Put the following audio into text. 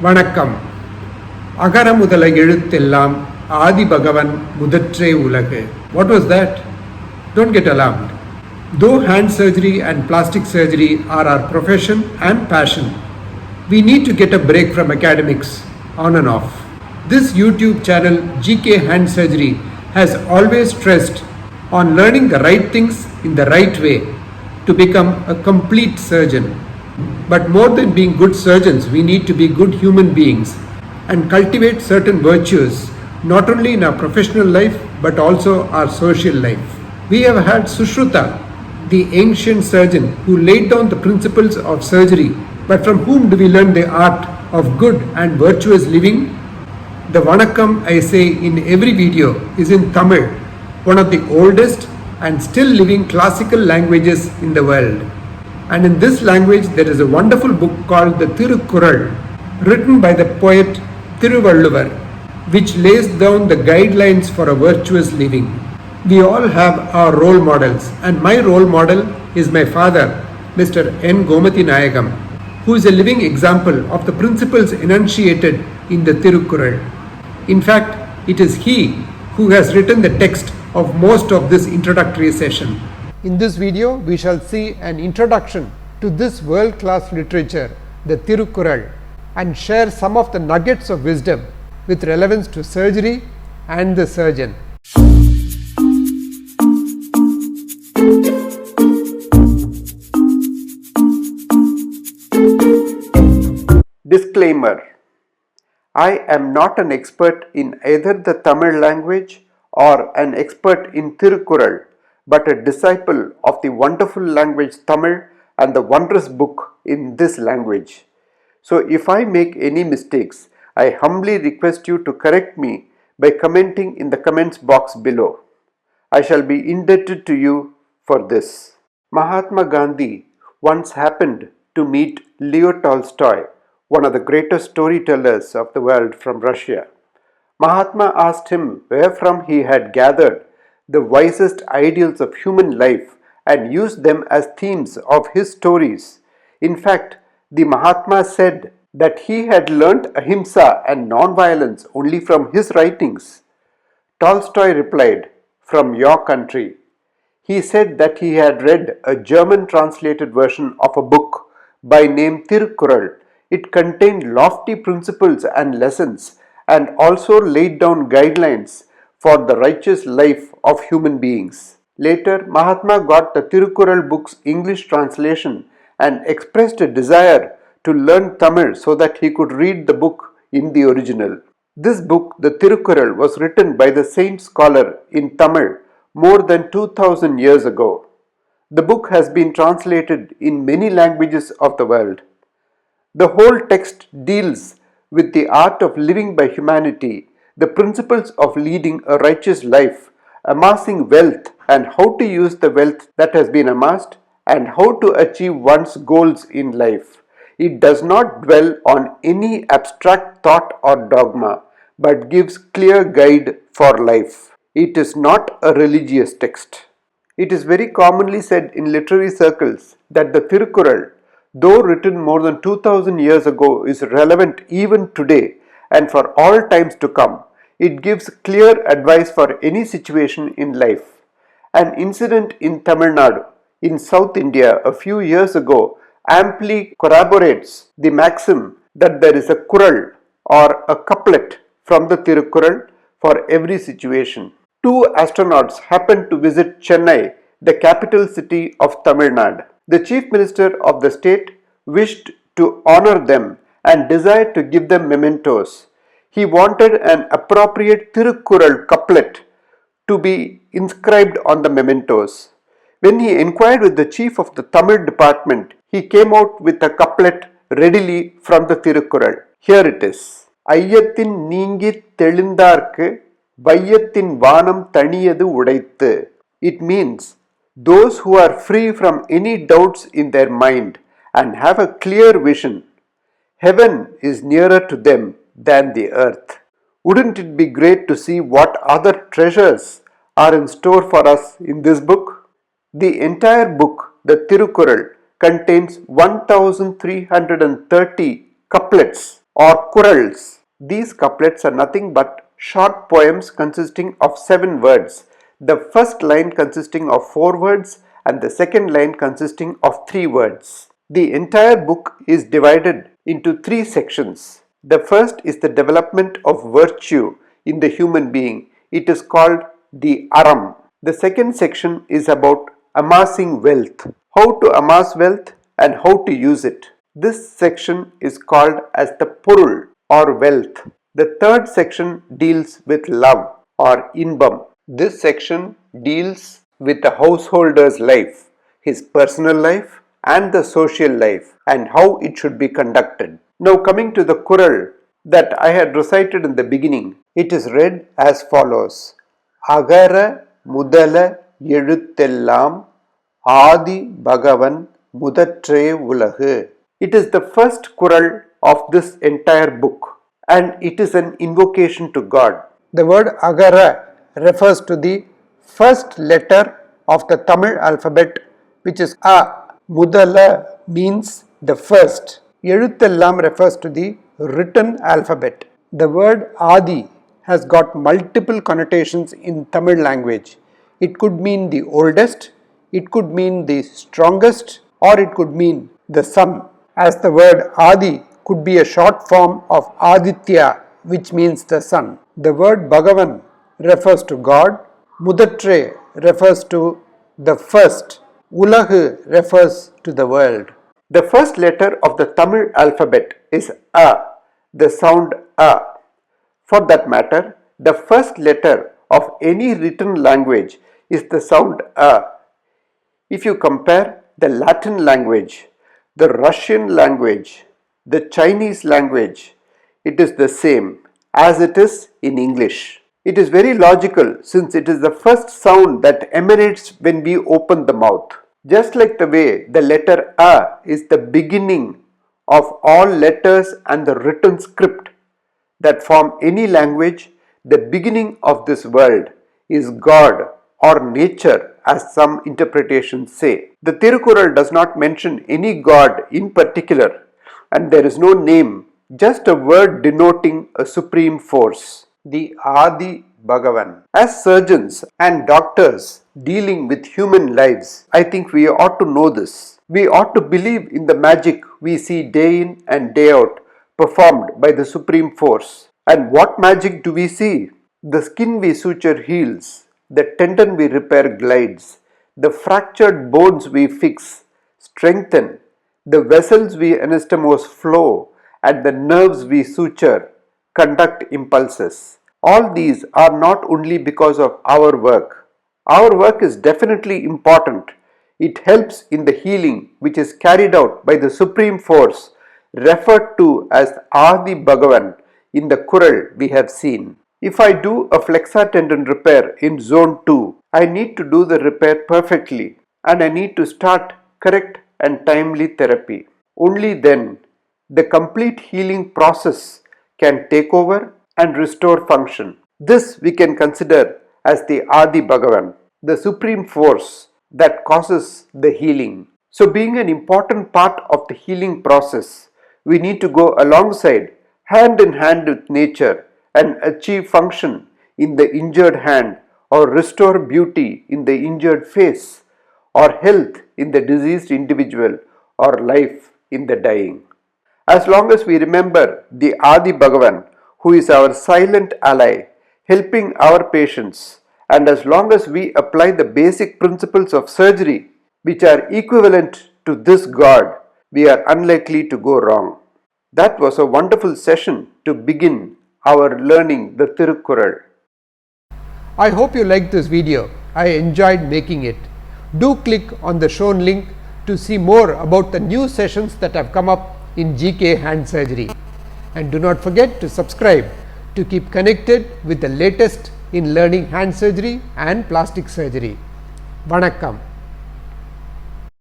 வணக்கம். அகர முதல எழுத்தெல்லாம் ஆதி பகவன் முதற்றே உலகு. What was that? Don't get alarmed. Though hand surgery and plastic surgery are our profession and passion, we need to get a break from academics on and off. This YouTube channel GK Hand Surgery has always stressed on learning the right things in the right way to become a complete surgeon. But more than being good surgeons, we need to be good human beings and cultivate certain virtues not only in our professional life but also our social life. We have had Sushruta, the ancient surgeon who laid down the principles of surgery, but from whom do we learn the art of good and virtuous living? The Vanakkam I say in every video is in Tamil, one of the oldest and still living classical languages in the world. And in this language there is a wonderful book called the Thirukkural, written by the poet Thirukkural, which lays down the guidelines for a virtuous living. We all have our role models, and my role model is my father, Mr. N. Gomathi Nayagam, who is a living example of the principles enunciated in the Thirukkural. In fact, it is he who has written the text of most of this introductory session. In this video, we shall see an introduction to this world-class literature, the Thirukkural, and share some of the nuggets of wisdom with relevance to surgery and the surgeon. Disclaimer: I am not an expert in either the Tamil language or an expert in Thirukkural, but a disciple of the wonderful language Tamil and the wondrous book in this language. So if I make any mistakes, I humbly request you to correct me by commenting in the comments box below. I shall be indebted to you for this. Mahatma Gandhi once happened to meet Leo Tolstoy, one of the greatest storytellers of the world from Russia. Mahatma asked him where from he had gathered the wisest ideals of human life and used them as themes of his stories. In fact, the Mahatma said that he had learnt ahimsa and non-violence only from his writings. Tolstoy replied, "From your country." He said that he had read a German translated version of a book by name Thirukkural. It contained lofty principles and lessons and also laid down guidelines for the righteous life of human beings. Later, Mahatma got the Thirukkural book's English translation and expressed a desire to learn Tamil so that he could read the book in the original. This book, the Thirukkural, was written by the saint scholar in Tamil more than 2000 years ago. The book has been translated in many languages of the world. The whole text deals with the art of living by humanity, the principles of leading a righteous life, amassing wealth and how to use the wealth that has been amassed, and how to achieve one's goals in life. It does not dwell on any abstract thought or dogma, but gives clear guide for life. It is not a religious text. It is very commonly said in literary circles that the Thirukkural, though written more than 2000 years ago, is relevant even today and for all times to come. It gives clear advice for any situation in life. An incident in Tamil Nadu, in South India, a few years ago amply corroborates the maxim that there is a kural or a couplet from the Thirukkural for every situation. Two astronauts happened to visit Chennai, the capital city of Tamil Nadu. The chief minister of the state wished to honor them and desired to give them mementos. He wanted an appropriate Thirukkural couplet to be inscribed on the mementos. When he inquired with the chief of the Tamil department, he came out with a couplet readily from the Thirukkural. Here it is. ஐயத்தின் நீங்கித் தெளிந்தார்க்கு வையத்தின் வானம் தணியது உடைத்து. It means those who are free from any doubts in their mind and have a clear vision, heaven is nearer to them than the earth. Wouldn't it be great to see what other treasures are in store for us in this book? The entire book, the Thirukkural, contains 1330 couplets or kurals. These couplets are nothing but short poems consisting of 7 words, the first line consisting of 4 words and the second line consisting of 3 words. The entire book is divided into 3 sections. The first is the development of virtue in the human being. It is called the Aram. The second section is about amassing wealth, how to amass wealth and how to use it. This section is called as the Porul or wealth. The third section deals with love or inbam. This section deals with the householder's life, his personal life and the social life, and how it should be conducted. Now coming to the Kural that I had recited in the beginning, it is read as follows. Agara mudhala ezhutellam Adi Bhagavan Mudatre Ulahu. It is the first Kural of this entire book and it is an invocation to God. The word Agara refers to the first letter of the Tamil alphabet, which is A. Mudhala means the first. Ezhutellam refers to the written alphabet. The word Adi has got multiple connotations in Tamil language. It could mean the oldest, it could mean the strongest, or it could mean the sun, as the word Adi could be a short form of Aditya, which means the sun. The word Bhagavan refers to God, Mudatre refers to the first, Ulahu refers to the world. The first letter of the Tamil alphabet is A, the sound A. For that matter, the first letter of any written language is the sound A. If you compare the Latin language, the Russian language, the Chinese language, it is the same as it is in English. It is very logical since it is the first sound that emanates when we open the mouth. Just like the way the letter A is the beginning of all letters and the written script that form any language, the beginning of this world is God or nature, as some interpretations say. The Thirukkural does not mention any God in particular and there is no name, just a word denoting a supreme force, the Adi Bhagavan. As surgeons and doctors dealing with human lives, I think we ought to know this. We ought to believe in the magic we see day in and day out performed by the supreme force. And what magic do we see? The skin we suture heals, the tendon we repair glides, the fractured bones we fix, strengthen, the vessels we anastomose flow, and the nerves we suture conduct impulses. All these are not only because of our work. Our work is definitely important. It helps in the healing which is carried out by the supreme force referred to as Adi Bhagavan in the Kural we have seen. If I do a flexor tendon repair in zone 2, I need to do the repair perfectly and I need to start correct and timely therapy. Only then the complete healing process can take over and restore function. This we can consider as the Adi Bhagavan, the supreme force that causes the healing. So being an important part of the healing process, we need to go alongside, hand in hand with nature and achieve function in the injured hand or restore beauty in the injured face or health in the diseased individual or life in the dying. As long as we remember the Adi Bhagavan, who is our silent ally, helping our patients, and as long as we apply the basic principles of surgery, which are equivalent to this God, we are unlikely to go wrong. That was a wonderful session to begin our learning the Thirukkural. I hope you liked this video. I enjoyed making it. Do click on the shown link to see more about the new sessions that have come up in GK Hand Surgery. And do not forget to subscribe to keep connected with the latest in learning hand surgery and plastic surgery. Vanakkam.